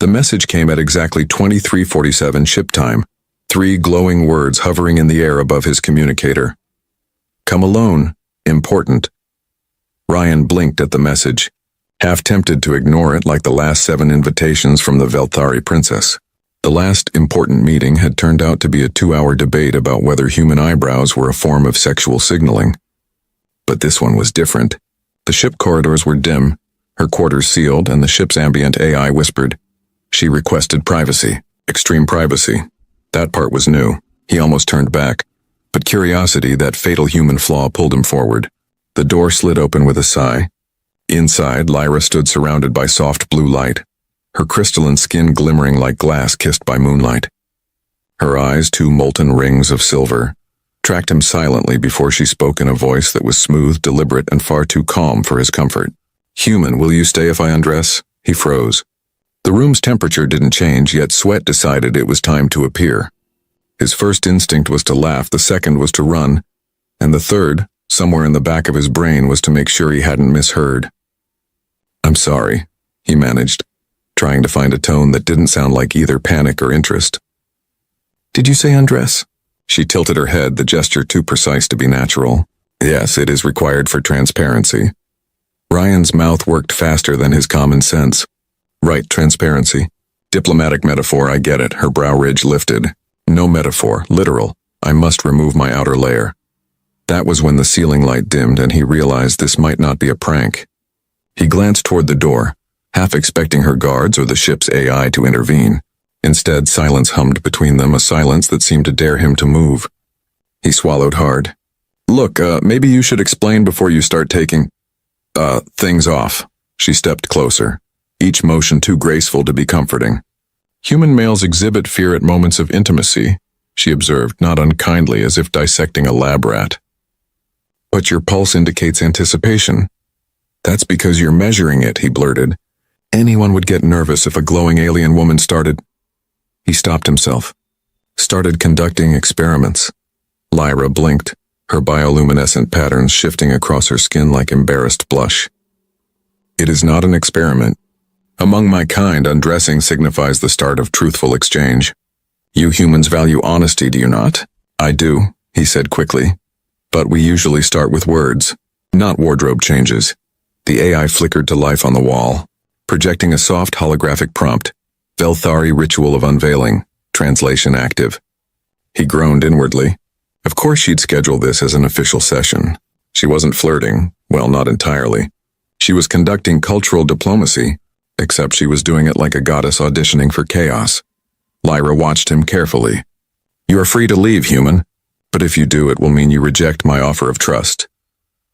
The message came at exactly 23:47 ship time, 3 glowing words hovering in the air above his communicator. Come alone. Important. Ryan blinked at the message, half tempted to ignore it like the last 7 invitations from the Velthari princess. The last important meeting had turned out to be a 2-hour debate about whether human eyebrows were a form of sexual signaling. But this one was different. The ship corridors were dim, her quarters sealed, and the ship's ambient AI whispered. She requested privacy, extreme privacy. That part was new. He almost turned back. But curiosity, that fatal human flaw, pulled him forward. The door slid open with a sigh. Inside, Lyra stood surrounded by soft blue light, her crystalline skin glimmering like glass kissed by moonlight. Her eyes, 2 molten rings of silver, tracked him silently before she spoke in a voice that was smooth, deliberate, and far too calm for his comfort. Human, will you stay if I undress? He froze. The room's temperature didn't change, yet sweat decided it was time to appear. His first instinct was to laugh, the second was to run, and the third, somewhere in the back of his brain, was to make sure he hadn't misheard. I'm sorry, he managed, trying to find a tone that didn't sound like either panic or interest. Did you say undress? She tilted her head, the gesture too precise to be natural. Yes, it is required for transparency. Ryan's mouth worked faster than his common sense. Right, transparency. Diplomatic metaphor, I get it. Her brow ridge lifted. No metaphor, literal. I must remove my outer layer. That was when the ceiling light dimmed and he realized this might not be a prank. He glanced toward the door, half expecting her guards or the ship's AI to intervene. Instead, silence hummed between them, a silence that seemed to dare him to move. He swallowed hard. Look, maybe you should explain before you start taking, things off. She stepped closer, each motion too graceful to be comforting. Human males exhibit fear at moments of intimacy, she observed, not unkindly, as if dissecting a lab rat. But your pulse indicates anticipation. That's because you're measuring it, he blurted. Anyone would get nervous if a glowing alien woman started. He stopped himself. Started conducting experiments. Lyra blinked, her bioluminescent patterns shifting across her skin like embarrassed blush. It is not an experiment. Among my kind, undressing signifies the start of truthful exchange. You humans value honesty, do you not? I do, he said quickly. But we usually start with words, not wardrobe changes. The AI flickered to life on the wall, projecting a soft holographic prompt. Velthari ritual of unveiling, translation active. He groaned inwardly. Of course she'd schedule this as an official session. She wasn't flirting, well, not entirely. She was conducting cultural diplomacy, except she was doing it like a goddess auditioning for chaos. Lyra watched him carefully. You are free to leave, human, but if you do, it will mean you reject my offer of trust.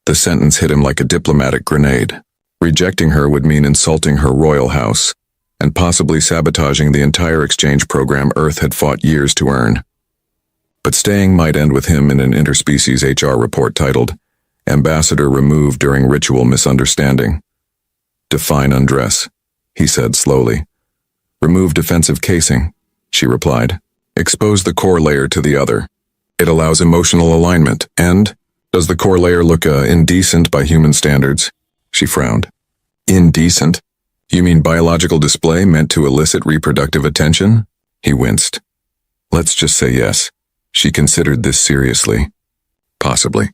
The sentence hit him like a diplomatic grenade. Rejecting her would mean insulting her royal house, and possibly sabotaging the entire exchange program Earth had fought years to earn. But staying might end with him in an interspecies HR report titled, Ambassador Removed During Ritual Misunderstanding. Define undress, he said slowly. Remove defensive casing, she replied. Expose the core layer to the other. It allows emotional alignment, and does the core layer look indecent by human standards? She frowned. Indecent? You mean biological display meant to elicit reproductive attention? He winced. Let's just say yes. She considered this seriously. Possibly.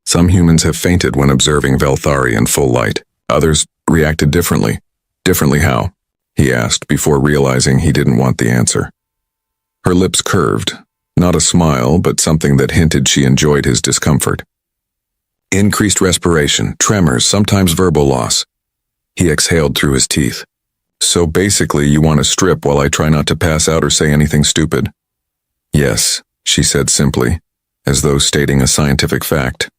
Some humans have fainted when observing Velthari in full light. Others reacted differently. Differently how? He asked before realizing he didn't want the answer. Her lips curved. Not a smile, but something that hinted she enjoyed his discomfort. Increased respiration, tremors, sometimes verbal loss. He exhaled through his teeth. So basically you want to strip while I try not to pass out or say anything stupid? Yes, she said simply, as though stating a scientific fact.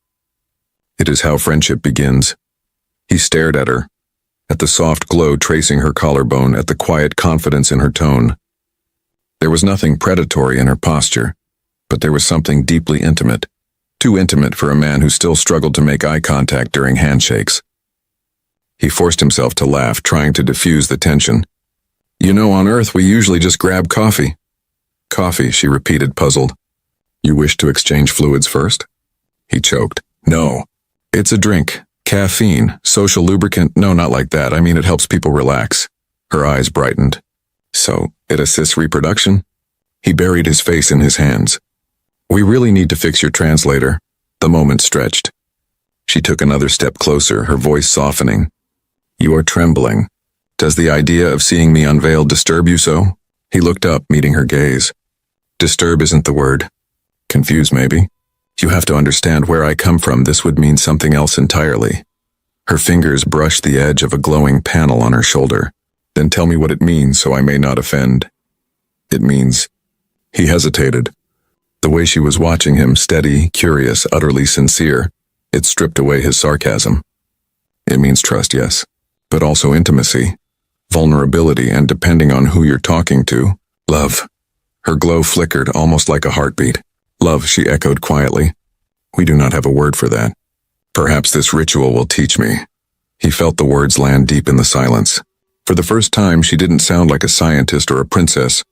It is how friendship begins. He stared at her, at the soft glow tracing her collarbone, at the quiet confidence in her tone. There was nothing predatory in her posture, but there was something deeply intimate, too intimate for a man who still struggled to make eye contact during handshakes. He forced himself to laugh, trying to diffuse the tension. You know, on Earth we usually just grab coffee. Coffee, she repeated, puzzled. You wish to exchange fluids first? He choked. No. It's a drink. Caffeine. Social lubricant. No, not like that. I mean, it helps people relax. Her eyes brightened. So, it assists reproduction? He buried his face in his hands. We really need to fix your translator. The moment stretched. She took another step closer, her voice softening. You are trembling. Does the idea of seeing me unveiled disturb you so? He looked up, meeting her gaze. Disturb isn't the word. Confused, maybe? You have to understand where I come from. This would mean something else entirely. Her fingers brushed the edge of a glowing panel on her shoulder. Then tell me what it means so I may not offend. It means... He hesitated. The way she was watching him, steady, curious, utterly sincere, it stripped away his sarcasm. It means trust, yes, but also intimacy, vulnerability, and depending on who you're talking to, love. Her glow flickered, almost like a heartbeat. Love, she echoed quietly. We do not have a word for that. Perhaps this ritual will teach me. He felt the words land deep in the silence. For the first time, she didn't sound like a scientist or a princess.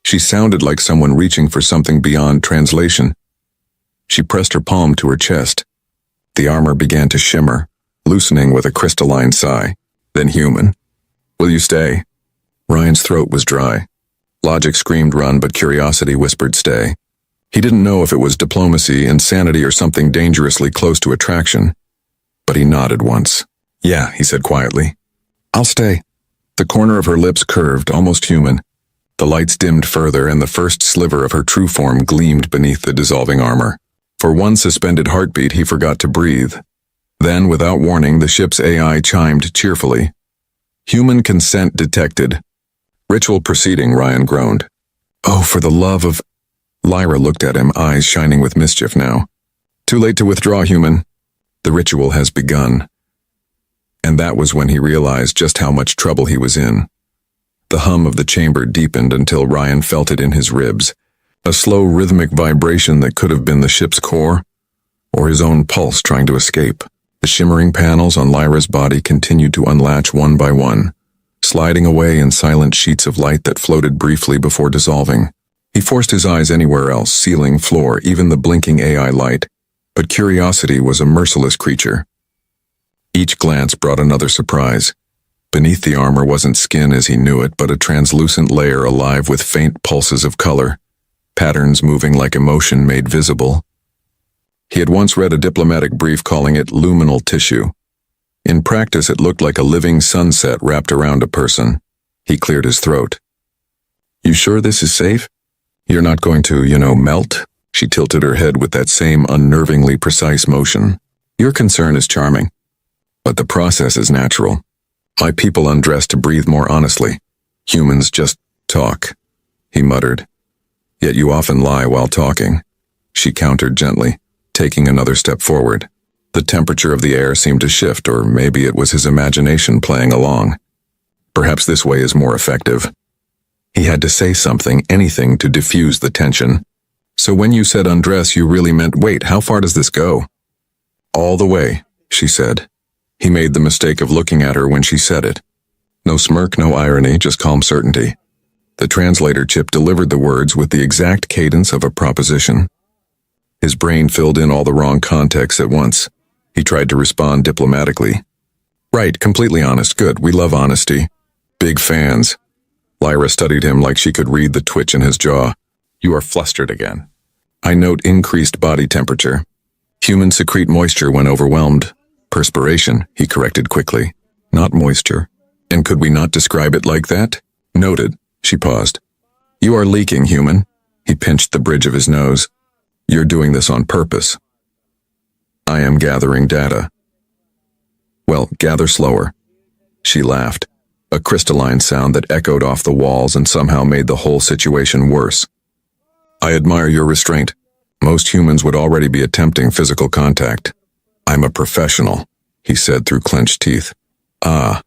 She sounded like someone reaching for something beyond translation. She pressed her palm to her chest. The armor began to shimmer, loosening with a crystalline sigh. Then human. Will you stay? Ryan's throat was dry. Logic screamed run, but curiosity whispered stay. He didn't know if it was diplomacy, insanity, or something dangerously close to attraction. But he nodded once. Yeah, he said quietly. I'll stay. The corner of her lips curved, almost human. The lights dimmed further, and the first sliver of her true form gleamed beneath the dissolving armor. For one suspended heartbeat, he forgot to breathe. Then, without warning, the ship's AI chimed cheerfully. Human consent detected. Ritual proceeding, Ryan groaned. Oh, for the love of... Lyra looked at him, eyes shining with mischief now. Too late to withdraw, human. The ritual has begun. And that was when he realized just how much trouble he was in. The hum of the chamber deepened until Ryan felt it in his ribs, a slow rhythmic vibration that could have been the ship's core, or his own pulse trying to escape. The shimmering panels on Lyra's body continued to unlatch one by one, sliding away in silent sheets of light that floated briefly before dissolving. He forced his eyes anywhere else, ceiling, floor, even the blinking AI light, but curiosity was a merciless creature. Each glance brought another surprise. Beneath the armor wasn't skin as he knew it, but a translucent layer alive with faint pulses of color, patterns moving like emotion made visible. He had once read a diplomatic brief calling it luminal tissue. In practice, it looked like a living sunset wrapped around a person. He cleared his throat. You sure this is safe? You're not going to, melt? She tilted her head with that same unnervingly precise motion. Your concern is charming, but the process is natural. My people undress to breathe more honestly. Humans just talk, he muttered. Yet you often lie while talking. She countered gently, taking another step forward. The temperature of the air seemed to shift, or maybe it was his imagination playing along. Perhaps this way is more effective. He had to say something, anything, to diffuse the tension. So when you said undress, you really meant, wait, how far does this go? All the way, she said. He made the mistake of looking at her when she said it. No smirk, no irony, just calm certainty. The translator chip delivered the words with the exact cadence of a proposition. His brain filled in all the wrong contexts at once. He tried to respond diplomatically. Right, completely honest, good, we love honesty. Big fans. Lyra studied him like she could read the twitch in his jaw. You are flustered again. I note increased body temperature. Humans secrete moisture when overwhelmed. Perspiration, he corrected quickly. Not moisture. And could we not describe it like that? Noted. She paused. You are leaking, human. He pinched the bridge of his nose. You're doing this on purpose. I am gathering data. Well, gather slower. She laughed, a crystalline sound that echoed off the walls and somehow made the whole situation worse. I admire your restraint. Most humans would already be attempting physical contact. I'm a professional, he said through clenched teeth. Ah,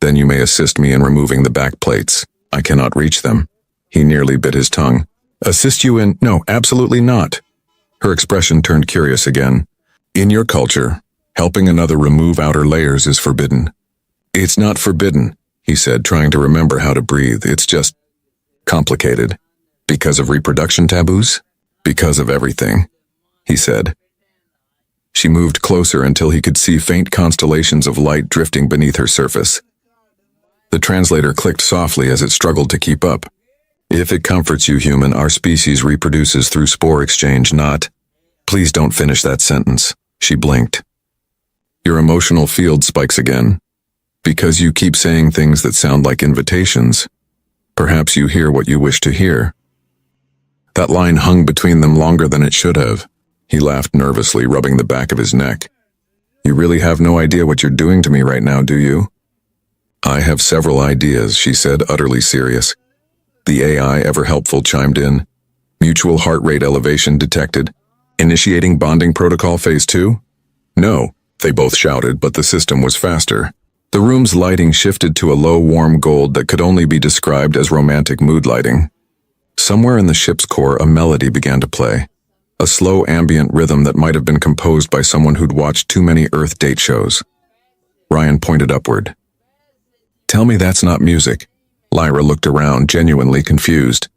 then you may assist me in removing the back plates. I cannot reach them. He nearly bit his tongue. Assist you in? No, absolutely not. Her expression turned curious again. In your culture, helping another remove outer layers is forbidden. It's not forbidden, he said, trying to remember how to breathe. It's just complicated. Because of reproduction taboos? Because of everything, he said. She moved closer until he could see faint constellations of light drifting beneath her surface. The translator clicked softly as it struggled to keep up. If it comforts you, human, our species reproduces through spore exchange, not... Please don't finish that sentence. She blinked. Your emotional field spikes again. Because you keep saying things that sound like invitations. Perhaps you hear what you wish to hear. That line hung between them longer than it should have. He laughed nervously, rubbing the back of his neck. You really have no idea what you're doing to me right now, do you? I have several ideas, she said, utterly serious. The AI, ever helpful, chimed in. Mutual heart rate elevation detected. Initiating bonding protocol phase 2? No, they both shouted, but the system was faster. The room's lighting shifted to a low, warm gold that could only be described as romantic mood lighting. Somewhere in the ship's core, a melody began to play. A slow, ambient rhythm that might have been composed by someone who'd watched too many Earth date shows. Ryan pointed upward. Tell me that's not music. Lyra looked around, genuinely confused.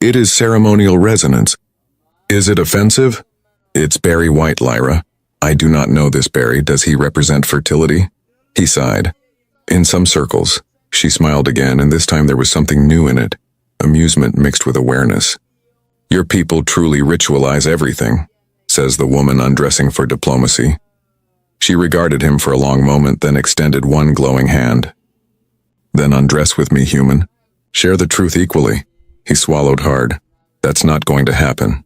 It is ceremonial resonance. Is it offensive? It's Barry White, Lyra. I do not know this Barry. Does he represent fertility? He sighed. In some circles. She smiled again, and this time there was something new in it. Amusement mixed with awareness. Your people truly ritualize everything, says the woman undressing for diplomacy. She regarded him for a long moment, then extended one glowing hand. Then undress with me, human. Share the truth equally. He swallowed hard. That's not going to happen.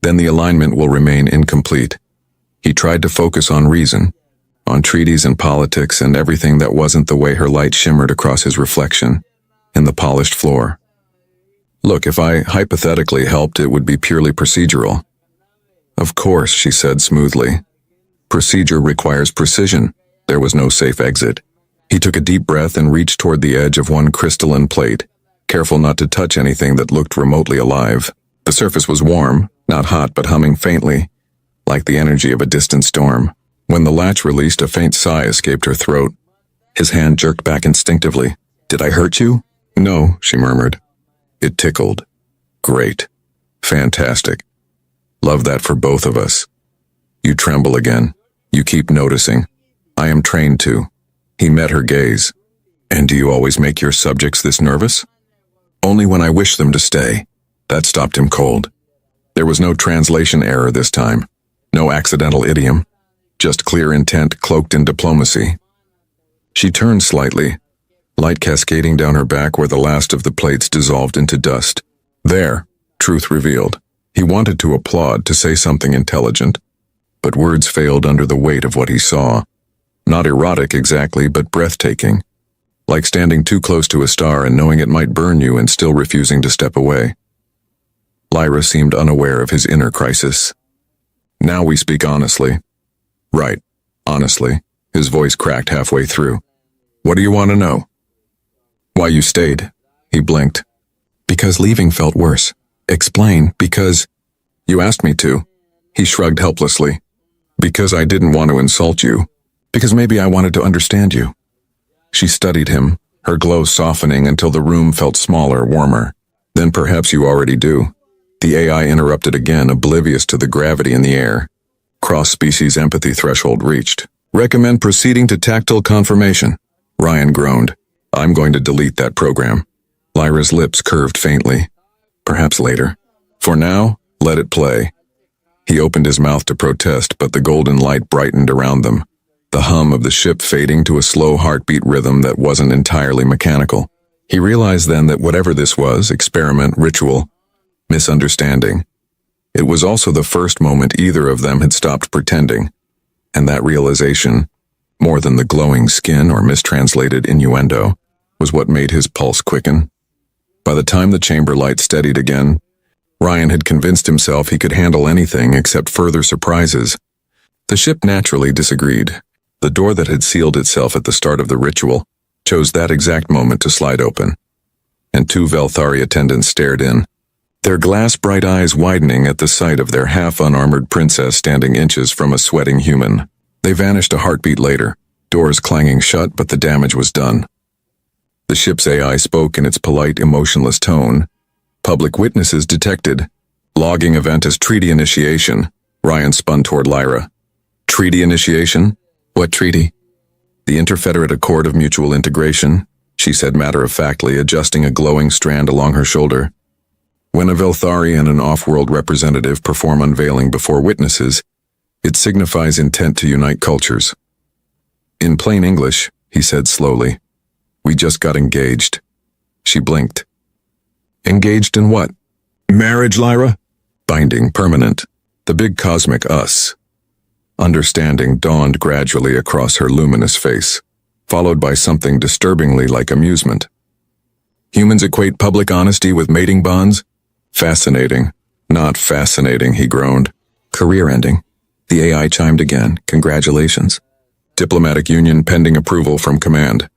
Then the alignment will remain incomplete. He tried to focus on reason, on treaties and politics and everything that wasn't the way her light shimmered across his reflection in the polished floor. Look, if I hypothetically helped, it would be purely procedural. Of course, she said smoothly. Procedure requires precision. There was no safe exit. He took a deep breath and reached toward the edge of one crystalline plate, careful not to touch anything that looked remotely alive. The surface was warm, not hot but humming faintly, like the energy of a distant storm. When the latch released, a faint sigh escaped her throat. His hand jerked back instinctively. Did I hurt you? No, she murmured. It tickled. Great. Fantastic. Love that for both of us. You tremble again. You keep noticing. I am trained to. He met her gaze. And do you always make your subjects this nervous? Only when I wish them to stay. That stopped him cold. There was no translation error this time. No accidental idiom. Just clear intent cloaked in diplomacy. She turned slightly, light cascading down her back where the last of the plates dissolved into dust. There, truth revealed. He wanted to applaud, to say something intelligent, but words failed under the weight of what he saw. Not erotic exactly, but breathtaking. Like standing too close to a star and knowing it might burn you and still refusing to step away. Lyra seemed unaware of his inner crisis. Now we speak honestly. Right, honestly. His voice cracked halfway through. What do you want to know? Why you stayed. He blinked. Because leaving felt worse. Explain, because... You asked me to. He shrugged helplessly. Because I didn't want to insult you. Because maybe I wanted to understand you. She studied him, her glow softening until the room felt smaller, warmer. Then perhaps you already do. The AI interrupted again, oblivious to the gravity in the air. Cross-species empathy threshold reached. Recommend proceeding to tactile confirmation. Ryan groaned. I'm going to delete that program. Lyra's lips curved faintly. Perhaps later. For now, let it play. He opened his mouth to protest, but the golden light brightened around them. The hum of the ship fading to a slow heartbeat rhythm that wasn't entirely mechanical. He realized then that whatever this was, experiment, ritual, misunderstanding, it was also the first moment either of them had stopped pretending. And that realization, more than the glowing skin or mistranslated innuendo, was what made his pulse quicken. By the time the chamber light steadied again, Ryan had convinced himself he could handle anything except further surprises. The ship naturally disagreed. The door that had sealed itself at the start of the ritual chose that exact moment to slide open, and two Velthari attendants stared in, their glass-bright eyes widening at the sight of their half-unarmored princess standing inches from a sweating human. They vanished a heartbeat later, doors clanging shut, but the damage was done. The ship's AI spoke in its polite, emotionless tone. Public witnesses detected. Logging event as treaty initiation. Ryan spun toward Lyra. Treaty initiation? What treaty? The Interfederate Accord of Mutual Integration. she said matter-of-factly, adjusting a glowing strand along her shoulder. When a Velthari and an off-world representative perform unveiling before witnesses, it signifies intent to unite cultures. In plain English, he said slowly, we just got engaged. She blinked. Engaged in what? Marriage, Lyra? Binding, permanent. The big cosmic us. Understanding dawned gradually across her luminous face, followed by something disturbingly like amusement. Humans equate public honesty with mating bonds? Fascinating. Not fascinating, he groaned. Career ending. The AI chimed again. Congratulations. Diplomatic union pending approval from command.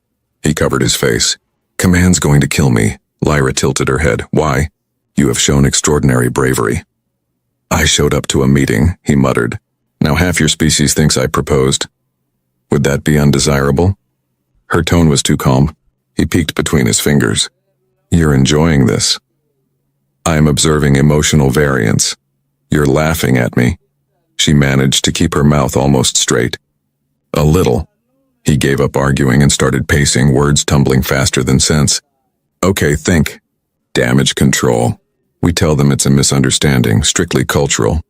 He covered his face. Command's going to kill me. Lyra tilted her head. Why? You have shown extraordinary bravery. I showed up to a meeting, he muttered. Now half your species thinks I proposed. Would that be undesirable? Her tone was too calm. He peeked between his fingers. You're enjoying this. I am observing emotional variance. You're laughing at me. She managed to keep her mouth almost straight. A little. He gave up arguing and started pacing, words tumbling faster than sense. Okay, think. Damage control. We tell them it's a misunderstanding, strictly cultural.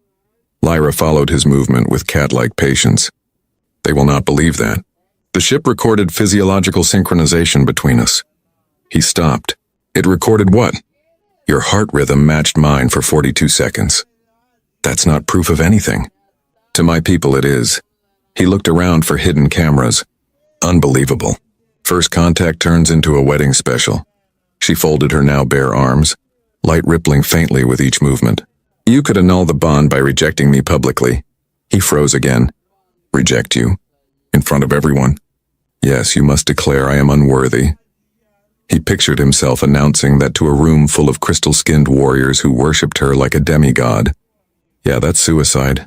Lyra followed his movement with cat-like patience. They will not believe that. The ship recorded physiological synchronization between us. He stopped. It recorded what? Your heart rhythm matched mine for 42 seconds. That's not proof of anything. To my people it is. He looked around for hidden cameras. Unbelievable. First contact turns into a wedding special. She folded her now bare arms, light rippling faintly with each movement. You could annul the bond by rejecting me publicly. He froze again. Reject you? In front of everyone? Yes, you must declare I am unworthy. He pictured himself announcing that to a room full of crystal-skinned warriors who worshipped her like a demigod. Yeah, that's suicide.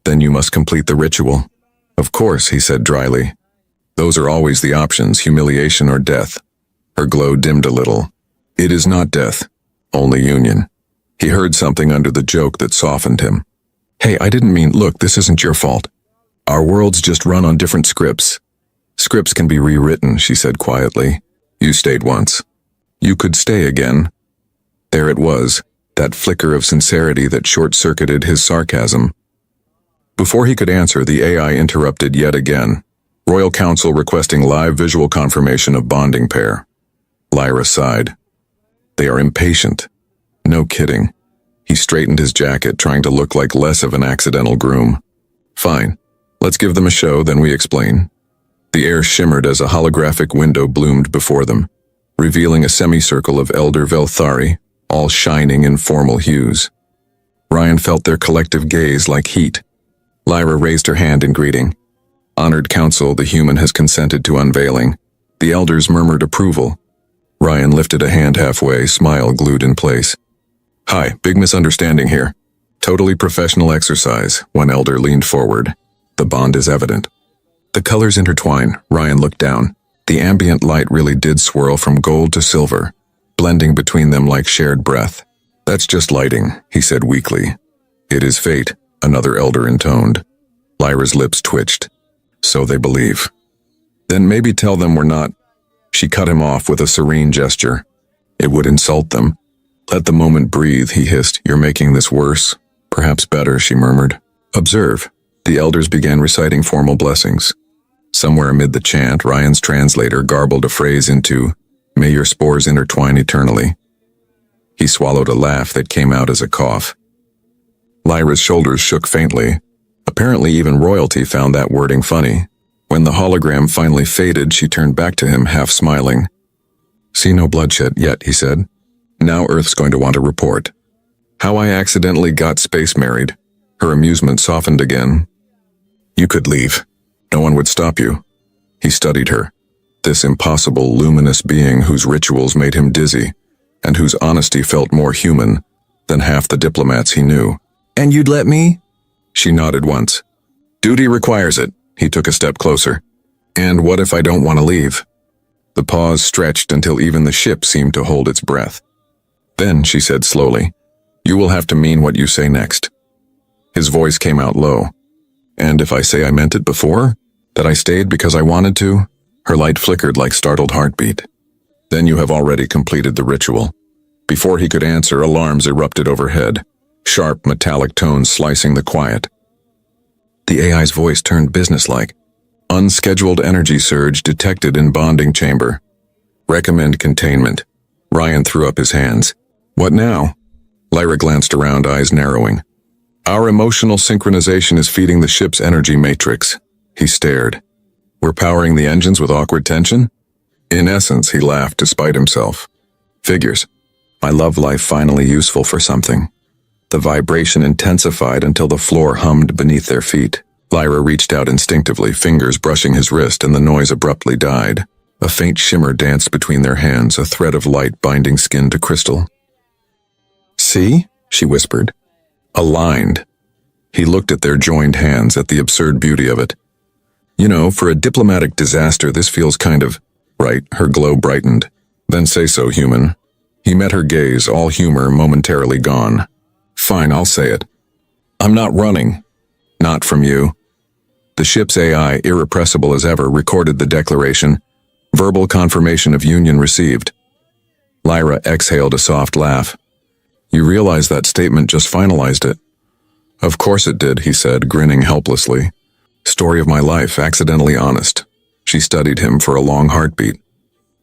Then you must complete the ritual. Of course, he said dryly. Those are always the options, humiliation or death. Her glow dimmed a little. It is not death, only union. He heard something under the joke that softened him. Hey, I didn't mean, look, this isn't your fault. Our worlds just run on different scripts. Scripts can be rewritten, she said quietly. You stayed once. You could stay again. There it was, that flicker of sincerity that short-circuited his sarcasm. Before he could answer, the AI interrupted yet again. Royal Council requesting live visual confirmation of bonding pair. Lyra sighed. They are impatient. No kidding. He straightened his jacket, trying to look like less of an accidental groom. Fine. Let's give them a show, then we explain. The air shimmered as a holographic window bloomed before them, revealing a semicircle of elder Velthari, all shining in formal hues. Ryan felt their collective gaze like heat. Lyra raised her hand in greeting. Honored council, the human has consented to unveiling. The elders murmured approval. Ryan lifted a hand halfway, smile glued in place. Hi, big misunderstanding here. Totally professional exercise, one elder leaned forward. The bond is evident. The colors intertwine, Ryan looked down. The ambient light really did swirl from gold to silver, blending between them like shared breath. That's just lighting, he said weakly. It is fate, another elder intoned. Lyra's lips twitched. So they believe. Then maybe tell them we're not. She cut him off with a serene gesture. It would insult them. Let the moment breathe, he hissed. You're making this worse. Perhaps better, she murmured. Observe. The elders began reciting formal blessings. Somewhere amid the chant, Ryan's translator garbled a phrase into, May your spores intertwine eternally. He swallowed a laugh that came out as a cough. Lyra's shoulders shook faintly. Apparently even royalty found that wording funny. When the hologram finally faded, she turned back to him, half smiling. See no bloodshed yet, he said. Now Earth's going to want a report. How I accidentally got space married. Her amusement softened again. You could leave. No one would stop you. He studied her. This impossible, luminous being whose rituals made him dizzy, and whose honesty felt more human than half the diplomats he knew. And you'd let me? She nodded once. Duty requires it. He took a step closer. And what if I don't want to leave? The pause stretched until even the ship seemed to hold its breath. Then, she said slowly, you will have to mean what you say next. His voice came out low. And if I say I meant it before? That I stayed because I wanted to? Her light flickered like startled heartbeat. Then you have already completed the ritual. Before he could answer, alarms erupted overhead, sharp metallic tones slicing the quiet. The AI's voice turned businesslike. Unscheduled energy surge detected in bonding chamber. Recommend containment. Ryan threw up his hands. What now? Lyra glanced around, eyes narrowing. Our emotional synchronization is feeding the ship's energy matrix. He stared. We're powering the engines with awkward tension? In essence, he laughed despite himself. Figures. My love life finally useful for something. The vibration intensified until the floor hummed beneath their feet. Lyra reached out instinctively, fingers brushing his wrist, and the noise abruptly died. A faint shimmer danced between their hands, a thread of light binding skin to crystal. See? She whispered. Aligned. He looked at their joined hands, at the absurd beauty of it. You know, for a diplomatic disaster, this feels kind of right. Her glow brightened. Then say so, human. He met her gaze, all humor momentarily gone. Fine, I'll say it. I'm not running. Not from you. The ship's AI, irrepressible as ever, recorded the declaration. Verbal confirmation of union received. Lyra exhaled a soft laugh. You realize that statement just finalized it? Of course it did, he said, grinning helplessly. Story of my life, accidentally honest. She studied him for a long heartbeat.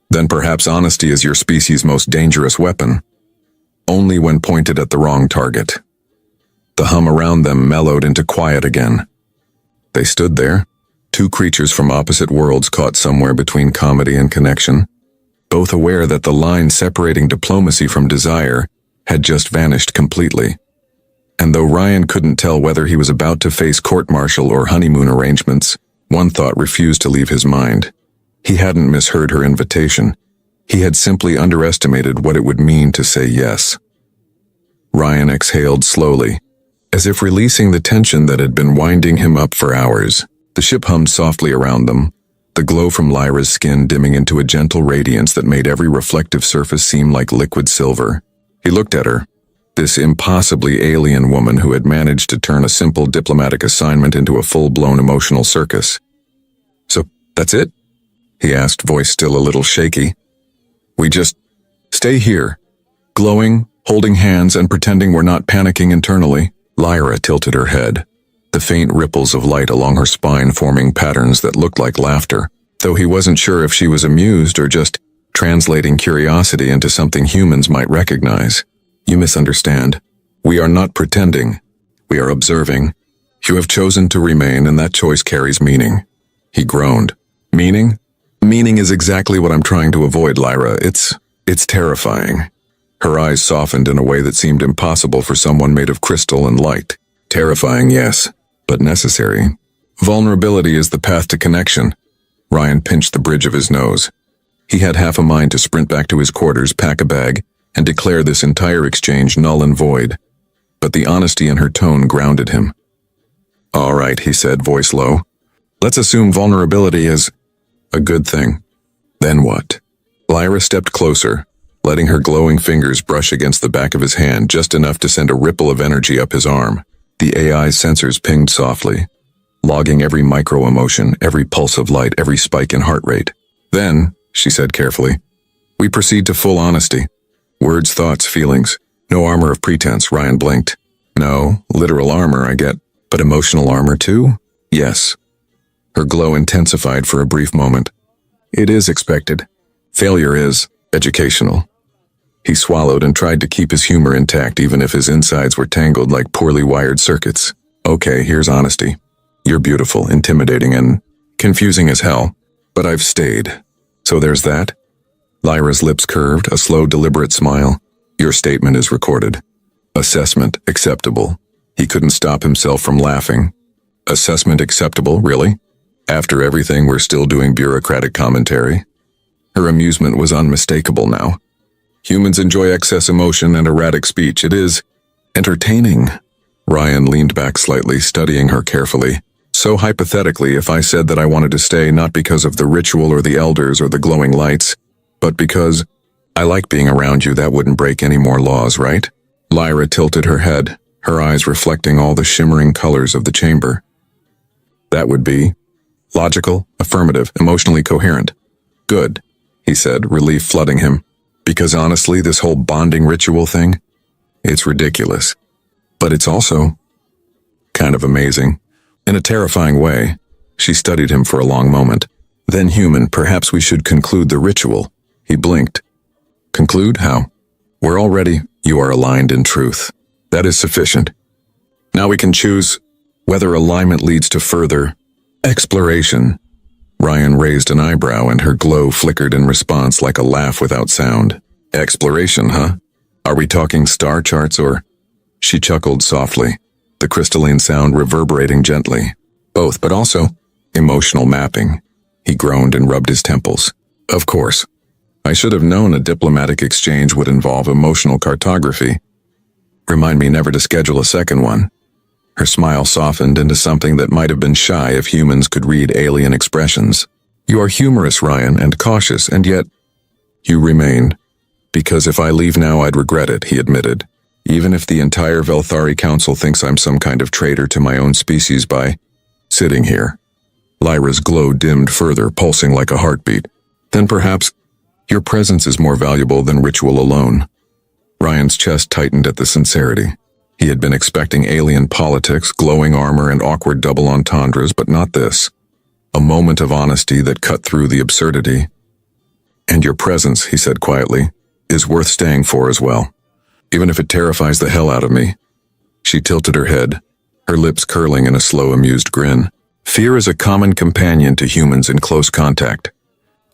Then perhaps honesty is your species' most dangerous weapon. Only when pointed at the wrong target. The hum around them mellowed into quiet again. They stood there, two creatures from opposite worlds caught somewhere between comedy and connection, both aware that the line separating diplomacy from desire had just vanished completely. And though Ryan couldn't tell whether he was about to face court-martial or honeymoon arrangements, one thought refused to leave his mind. He hadn't misheard her invitation. He had simply underestimated what it would mean to say yes. Ryan exhaled slowly, as if releasing the tension that had been winding him up for hours. The ship hummed softly around them, the glow from Lyra's skin dimming into a gentle radiance that made every reflective surface seem like liquid silver. He looked at her, this impossibly alien woman who had managed to turn a simple diplomatic assignment into a full-blown emotional circus. So, that's it? He asked, voice still a little shaky. We just stay here, glowing, holding hands, and pretending we're not panicking internally. Lyra tilted her head, the faint ripples of light along her spine forming patterns that looked like laughter, though he wasn't sure if she was amused or just translating curiosity into something humans might recognize. You misunderstand. We are not pretending. We are observing. You have chosen to remain, and that choice carries meaning. He groaned. Meaning? Meaning is exactly what I'm trying to avoid, Lyra. It's terrifying. Her eyes softened in a way that seemed impossible for someone made of crystal and light. Terrifying, yes, but necessary. Vulnerability is the path to connection. Ryan pinched the bridge of his nose. He had half a mind to sprint back to his quarters, pack a bag, and declare this entire exchange null and void. But the honesty in her tone grounded him. All right, he said, voice low. Let's assume vulnerability is a good thing. Then what? Lyra stepped closer, letting her glowing fingers brush against the back of his hand just enough to send a ripple of energy up his arm. The AI's sensors pinged softly, logging every micro-emotion, every pulse of light, every spike in heart rate. Then, she said carefully, we proceed to full honesty. Words, thoughts, feelings. No armor of pretense, Ryan blinked. No, literal armor, I get. But emotional armor too? Yes. Her glow intensified for a brief moment. It is expected. Failure is educational. He swallowed and tried to keep his humor intact even if his insides were tangled like poorly wired circuits. Okay, here's honesty. You're beautiful, intimidating, and confusing as hell. But I've stayed. So there's that. Lyra's lips curved, a slow, deliberate smile. Your statement is recorded. Assessment acceptable. He couldn't stop himself from laughing. Assessment acceptable, really? After everything, we're still doing bureaucratic commentary? Her amusement was unmistakable now. Humans enjoy excess emotion and erratic speech. It is entertaining. Ryan leaned back slightly, studying her carefully. So hypothetically, if I said that I wanted to stay not because of the ritual or the elders or the glowing lights, but because I like being around you, that wouldn't break any more laws, right? Lyra tilted her head, her eyes reflecting all the shimmering colors of the chamber. That would be logical, affirmative, emotionally coherent. Good. he said, relief flooding him. Because honestly, this whole bonding ritual thing, it's ridiculous. But it's also kind of amazing. In a terrifying way, she studied him for a long moment. Then, human, perhaps we should conclude the ritual. He blinked. Conclude? How? We're already, you are aligned in truth. That is sufficient. Now we can choose whether alignment leads to further exploration. Ryan raised an eyebrow and her glow flickered in response like a laugh without sound. Exploration, huh? Are we talking star charts or? She chuckled softly, the crystalline sound reverberating gently. Both, but also emotional mapping. He groaned and rubbed his temples. Of course. I should have known a diplomatic exchange would involve emotional cartography. Remind me never to schedule a second one. Her smile softened into something that might have been shy if humans could read alien expressions. You are humorous, Ryan, and cautious, and yet you remain. Because if I leave now, I'd regret it, he admitted. Even if the entire Velthari Council thinks I'm some kind of traitor to my own species by sitting here. Lyra's glow dimmed further, pulsing like a heartbeat. Then perhaps your presence is more valuable than ritual alone. Ryan's chest tightened at the sincerity. He had been expecting alien politics, glowing armor, and awkward double entendres, but not this. A moment of honesty that cut through the absurdity. And your presence, he said quietly, is worth staying for as well. Even if it terrifies the hell out of me. She tilted her head, her lips curling in a slow, amused grin. Fear is a common companion to humans in close contact.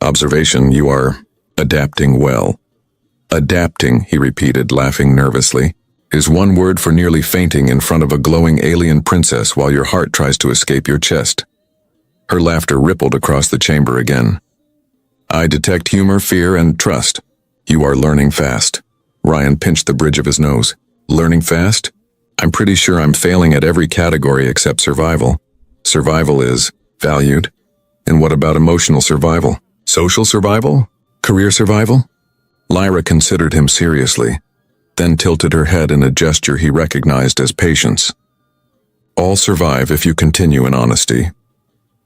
Observation, you are adapting well. Adapting, he repeated, laughing nervously, is one word for nearly fainting in front of a glowing alien princess while your heart tries to escape your chest. Her laughter rippled across the chamber again. I detect humor, fear, and trust. You are learning fast. Ryan pinched the bridge of his nose. Learning fast? I'm pretty sure I'm failing at every category except survival. Survival is valued. And what about emotional survival? Social survival? Career survival? Lyra considered him seriously, then tilted her head in a gesture he recognized as patience. All survive if you continue in honesty.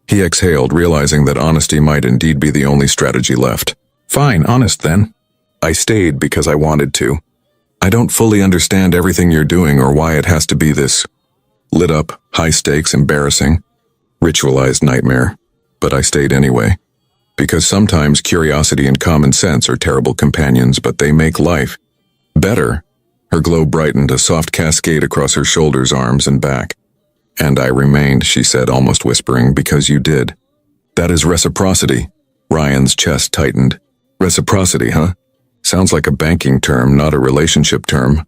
He exhaled, realizing that honesty might indeed be the only strategy left. Fine, honest then. I stayed because I wanted to. I don't fully understand everything you're doing or why it has to be this lit up, high stakes, embarrassing, ritualized nightmare. But I stayed anyway. Because sometimes curiosity and common sense are terrible companions, but they make life better. Her glow brightened, a soft cascade across her shoulders, arms, and back. And I remained, she said, almost whispering, because you did. That is reciprocity. Ryan's chest tightened. Reciprocity, huh? Sounds like a banking term, not a relationship term.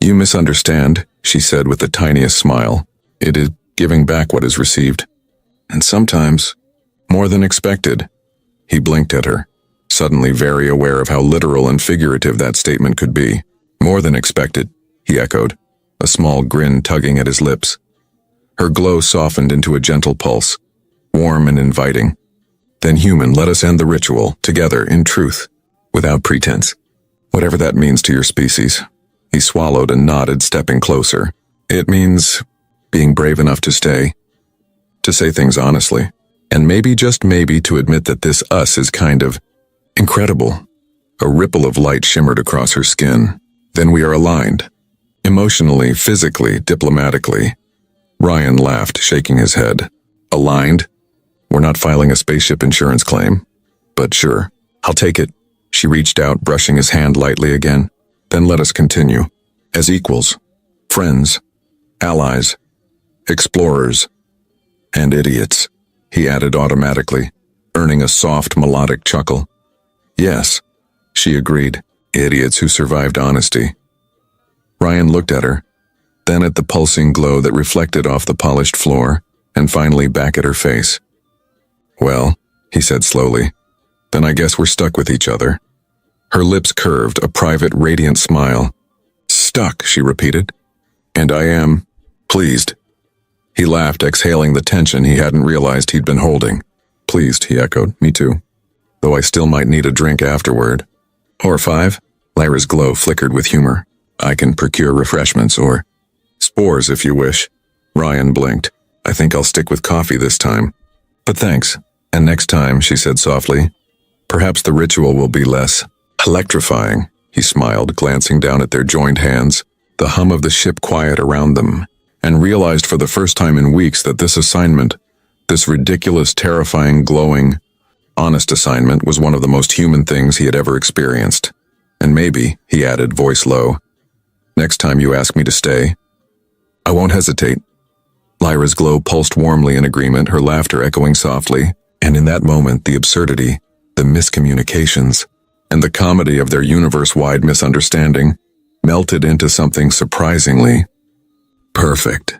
You misunderstand, she said with the tiniest smile. It is giving back what is received. And sometimes, more than expected. He blinked at her, suddenly very aware of how literal and figurative that statement could be. More than expected, he echoed, a small grin tugging at his lips. Her glow softened into a gentle pulse, warm and inviting. Then, human, let us end the ritual, together, in truth, without pretense. Whatever that means to your species. He swallowed and nodded, stepping closer. It means being brave enough to stay, to say things honestly. And maybe, just maybe, to admit that this us is kind of incredible. A ripple of light shimmered across her skin. Then we are aligned. Emotionally, physically, diplomatically. Ryan laughed, shaking his head. Aligned? We're not filing a spaceship insurance claim. But sure, I'll take it. She reached out, brushing his hand lightly again. Then let us continue. As equals. Friends. Allies. Explorers. And idiots. He added automatically, earning a soft, melodic chuckle. Yes, she agreed, idiots who survived honesty. Ryan looked at her, then at the pulsing glow that reflected off the polished floor, and finally back at her face. Well, he said slowly, then I guess we're stuck with each other. Her lips curved, a private, radiant smile. Stuck, she repeated. And I am pleased. He laughed, exhaling the tension he hadn't realized he'd been holding. Pleased, he echoed. Me too. Though I still might need a drink afterward. Or 5? Lyra's glow flickered with humor. I can procure refreshments or spores if you wish. Ryan blinked. I think I'll stick with coffee this time. But thanks. And next time, she said softly, Perhaps the ritual will be less electrifying, he smiled, glancing down at their joined hands, the hum of the ship quiet around them, and realized for the first time in weeks that this assignment, this ridiculous, terrifying, glowing, honest assignment was one of the most human things he had ever experienced. And maybe, he added, voice low, next time you ask me to stay, I won't hesitate. Lyra's glow pulsed warmly in agreement, her laughter echoing softly, and in that moment the absurdity, the miscommunications, and the comedy of their universe-wide misunderstanding melted into something surprisingly perfect.